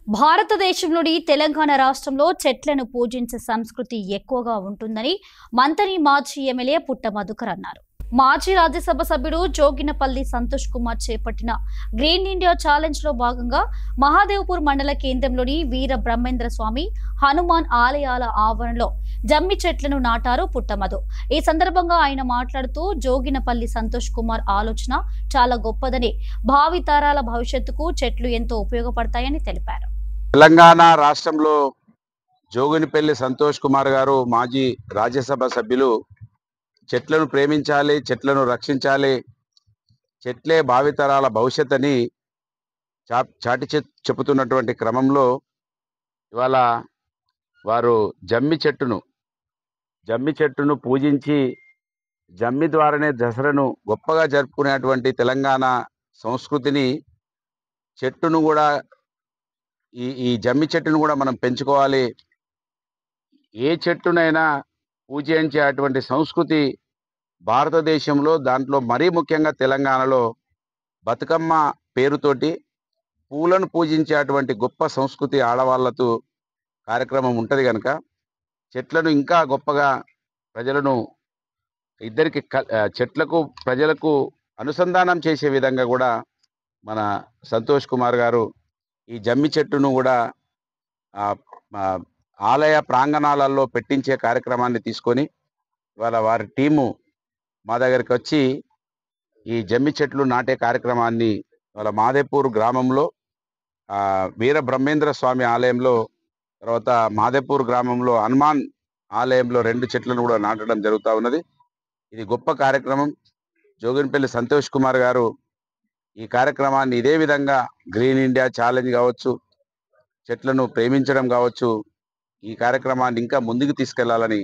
భారతదేశంలోని తెలంగాణ రాష్ట్రంలో చెట్లను పూజించే సంస్కృతి ఎక్కువగా ఉంటుందని మంతని మాజీ ఎమ్మెల్యే పుట్ట మధుకర్ అన్నారు. మాజీ రాజ్యసభ సభ్యుడు జోగినపల్లి సంతోష్ కుమార్ చేపట్టిన గ్రీన్ ఇండియా ఛాలెంజ్ లో భాగంగా మహాదేవ్పూర్ మండల కేంద్రంలోని వీర బ్రహ్మేంద్ర స్వామి హనుమాన్ ఆలయాల ఆవరణలో జమ్మి చెట్లను నాటారు పుట్టమధు. ఈ సందర్భంగా ఆయన మాట్లాడుతూ జోగినపల్లి సంతోష్ కుమార్ ఆలోచన చాలా గొప్పదని, భావితరాల భవిష్యత్తుకు చెట్లు ఎంతో ఉపయోగపడతాయని తెలిపారు. తెలంగాణ రాష్ట్రంలో జోగినిపల్లి సంతోష్ కుమార్ గారు మాజీ రాజ్యసభ సభ్యులు చెట్లను ప్రేమించాలి, చెట్లను రక్షించాలి, చెట్లే భావితరాల భవిష్యత్ అని చాటి చెబుతున్నటువంటి క్రమంలో ఇవాళ వారు జమ్మి చెట్టును పూజించి జమ్మి ద్వారానే దసరాను గొప్పగా జరుపుకునేటువంటి తెలంగాణ సంస్కృతిని చెట్టును కూడా ఈ జమ్మి చెట్టును కూడా మనం పెంచుకోవాలి. ఏ చెట్టునైనా పూజించే అటువంటి సంస్కృతి భారతదేశంలో, దాంట్లో మరీ ముఖ్యంగా తెలంగాణలో బతుకమ్మ పేరుతోటి పూలను పూజించే అటువంటి గొప్ప సంస్కృతి ఆడవాళ్ళతో కార్యక్రమం ఉంటుంది కనుక చెట్లను ఇంకా గొప్పగా ప్రజలను చెట్లకు ప్రజలకు అనుసంధానం చేసే విధంగా కూడా మన సంతోష్ కుమార్ గారు ఈ జమ్మి చెట్టును కూడా ఆలయ ప్రాంగణాలలో పెట్టించే కార్యక్రమాన్ని తీసుకొని ఇవాళ వారి టీము మా దగ్గరికి వచ్చి ఈ జమ్మి చెట్లు నాటే కార్యక్రమాన్ని ఇవాళ మాదేపూర్ గ్రామంలో వీర బ్రహ్మేంద్ర స్వామి ఆలయంలో, తర్వాత మాదేపూర్ గ్రామంలో హనుమాన్ ఆలయంలో 2 చెట్లను కూడా నాటడం జరుగుతూ ఉన్నది. ఇది గొప్ప కార్యక్రమం. జోగినపల్లి సంతోష్ కుమార్ గారు ఈ కార్యక్రమాన్ని ఇదే విధంగా గ్రీన్ ఇండియా ఛాలెంజ్ కావచ్చు, చెట్లను ప్రేమించడం కావచ్చు, ఈ కార్యక్రమాన్ని ఇంకా ముందుకు తీసుకెళ్లాలని